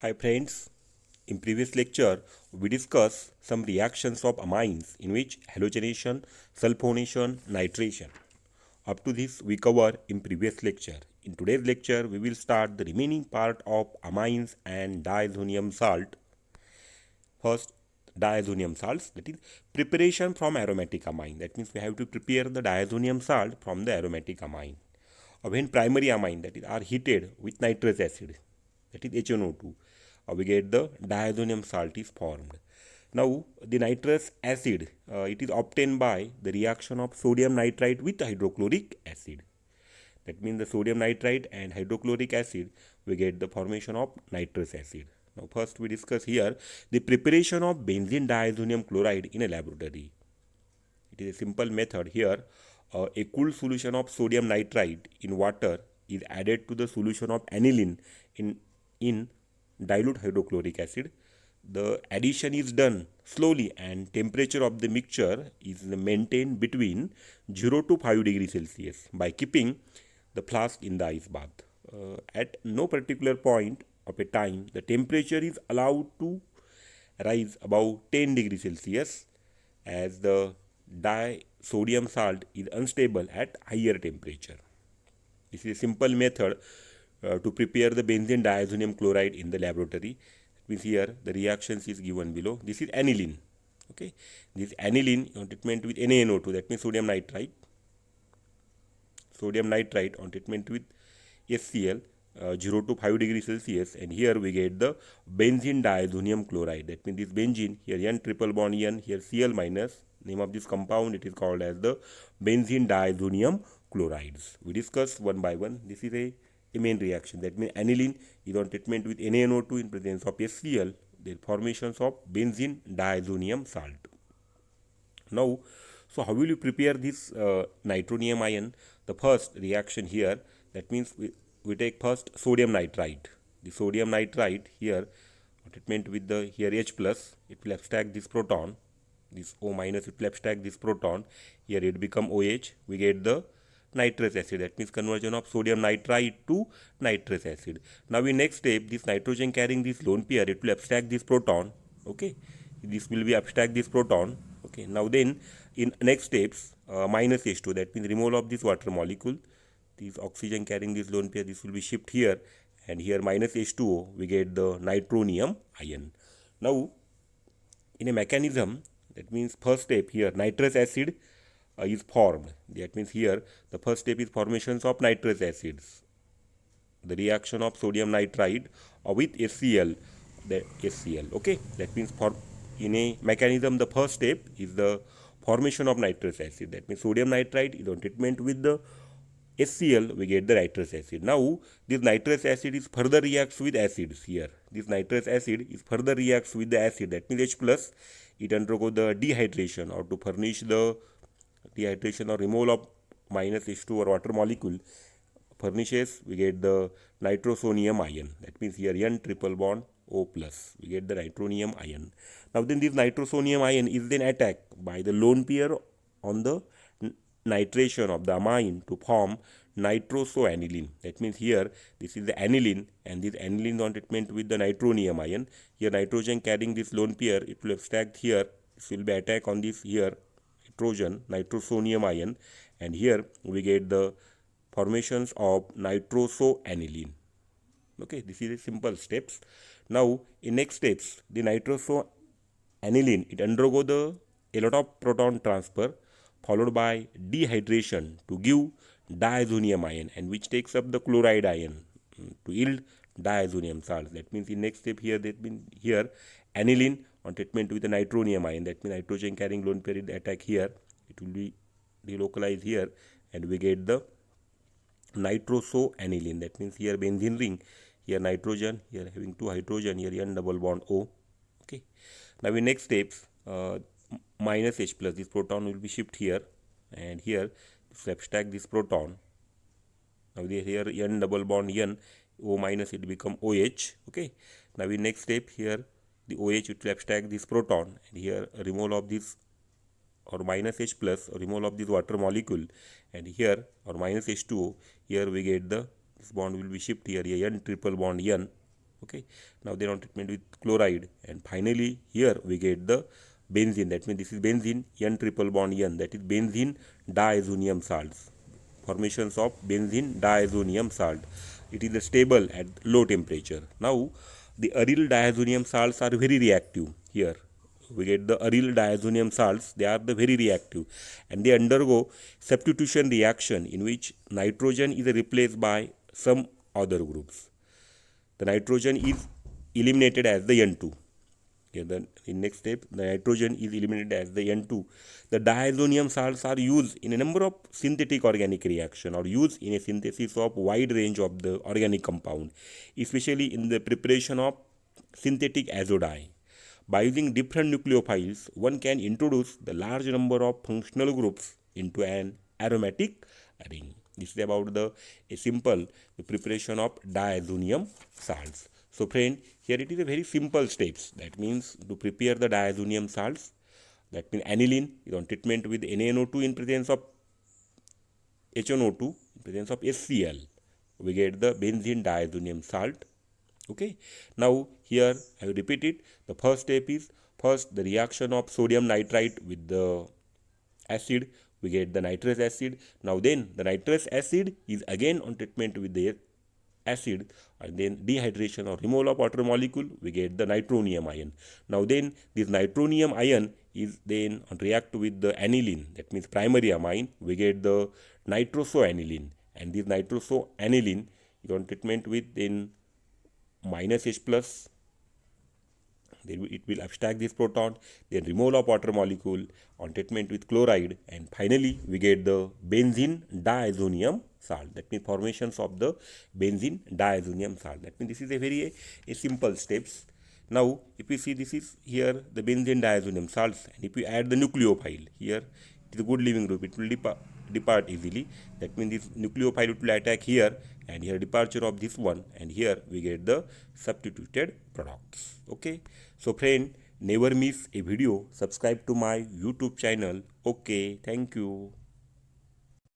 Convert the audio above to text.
Hi friends, in previous lecture we discussed some reactions of amines in which halogenation, sulfonation, nitration. Up to this we cover in previous lecture. In today's lecture we will start the remaining part of amines and diazonium salt. First, diazonium salts, that is preparation from aromatic amine. That means we have to prepare the diazonium salt from the aromatic amine. When primary amine, that is, are heated with nitrous acid, that is HNO2, we get the diazonium salt is formed. Now the nitrous acid, it is obtained by the reaction of sodium nitrite with hydrochloric acid. That means the sodium nitrite and hydrochloric acid, we get the formation of nitrous acid. Now first we discuss here the preparation of benzene diazonium chloride in a laboratory. It is a simple method here. A cooled solution of sodium nitrite in water is added to the solution of aniline in dilute hydrochloric acid. The addition is done slowly and temperature of the mixture is maintained between 0 to 5 degrees Celsius by keeping the flask in the ice bath. At no particular point of a time, the temperature is allowed to rise above 10 degrees Celsius as the disodium salt is unstable at higher temperature. This is a simple method to prepare the benzene diazonium chloride in the laboratory. That means here the reactions is given below. This is aniline. Okay, this aniline on treatment with NaNO2, that means sodium nitrite. Sodium nitrite on treatment with HCl, 0 to 5 degrees Celsius, and here we get the benzene diazonium chloride. That means this benzene, here N triple bond N, here Cl minus, name of this compound, it is called as the benzene diazonium chlorides. We discuss one by one. This is a main reaction. That means aniline is on treatment with NaNO2 in presence of HCl, the formations of benzene diazonium salt. Now, so how will you prepare this nitronium ion? The first reaction here, that means we take first sodium nitrite. The sodium nitrite here, treatment with the here H plus, it will abstract this proton. This O minus, it will abstract this proton. Here it become OH. We get the nitrous acid. That means conversion of sodium nitrite to nitrous acid. Now in next step, this nitrogen carrying this lone pair, it will abstract this proton. Okay, this will be abstract this proton. Okay, now then in next steps, minus H2, that means removal of this water molecule. This oxygen carrying this lone pair, this will be shipped here, and here minus H2O, we get the nitronium ion. Now in a mechanism, that means first step here nitrous acid is formed. That means here the first step is formations of nitrous acids. The reaction of sodium nitrite with HCl, the HCl. Okay, that means for in a mechanism the first step is the formation of nitrous acid. That means sodium nitrite is on treatment with the HCl, we get the nitrous acid. Now this nitrous acid is further reacts with acids here. This nitrous acid is further reacts with the acid, that means H plus. It undergo the dehydration, or to furnish the dehydration or removal of minus H2 or water molecule furnishes, we get the nitrosonium ion. That means here N triple bond O plus, we get the nitronium ion. Now then this nitrosonium ion is then attacked by the lone pair on the nitration of the amine to form nitrosoaniline. That means here this is the aniline, and this aniline on treatment with the nitronium ion. Here nitrogen carrying this lone pair, it will abstract here. This will be attack on this here nitrogen, nitrosonium ion, and here we get the formations of nitrosoaniline. Okay, this is a simple steps. Now in next steps, the nitrosoaniline, it undergo the a lot of proton transfer followed by dehydration to give diazonium ion, and which takes up the chloride ion to yield diazonium salt. That means in next step here, that means here aniline on treatment with the nitronium ion, that means nitrogen carrying lone pair attack here, it will be delocalized here, and we get the nitrosoaniline. That means here benzene ring, here nitrogen, here having two hydrogen, here N double bond O. Okay, now in next steps, minus H plus, this proton will be shipped here, and here abstract this proton. Now here N double bond N, O minus, it become OH. Okay, now in next step here the OH, it will abstract this proton, and here removal of this or minus H plus, or removal of this water molecule, and here or minus H2O, here we get the this bond will be shipped here N triple bond N. Okay, now then on treatment with chloride, and finally here we get the benzene. That means this is benzene, N triple bond N, that is benzene diazonium salts. Formations of benzene diazonium salt. It is stable at low temperature. Now the aryl diazonium salts are very reactive. Here we get the aryl diazonium salts, they are the very reactive, and they undergo substitution reaction in which nitrogen is replaced by some other groups. The nitrogen is eliminated as the N2. Okay, then in next step, the nitrogen is eliminated as the N2. The diazonium salts are used in a number of synthetic organic reaction, or used in a synthesis of wide range of the organic compound, especially in the preparation of synthetic azodine. By using different nucleophiles, one can introduce the large number of functional groups into an aromatic ring. This is about a simple preparation of diazonium salts. So friend, here it is a very simple steps. That means to prepare the diazonium salts, that means aniline is on treatment with NaNO2 in presence of HNO2, in presence of HCl. We get the benzene diazonium salt. Okay, now here I will repeat it. The first step is, first the reaction of sodium nitrite with the acid, we get the nitrous acid. Now then the nitrous acid is again on treatment with the acid, and then dehydration or removal of water molecule, we get the nitronium ion. Now then this nitronium ion is then on react with the aniline, that means primary amine, we get the nitrosoaniline, and this nitrosoaniline is on treatment with then minus H plus, then it will abstract this proton, then removal of water molecule on treatment with chloride, and finally we get the benzene diazonium salt. That means formations of the benzene diazonium salt. That means this is a very a simple steps. Now if we see, this is here the benzene diazonium salts, and if we add the nucleophile here, it is a good leaving group, it will depart easily. That means this nucleophile will attack here, and here departure of this one, and here we get the substituted products. Okay, so friend, never miss a video, subscribe to my YouTube channel. Okay, thank you.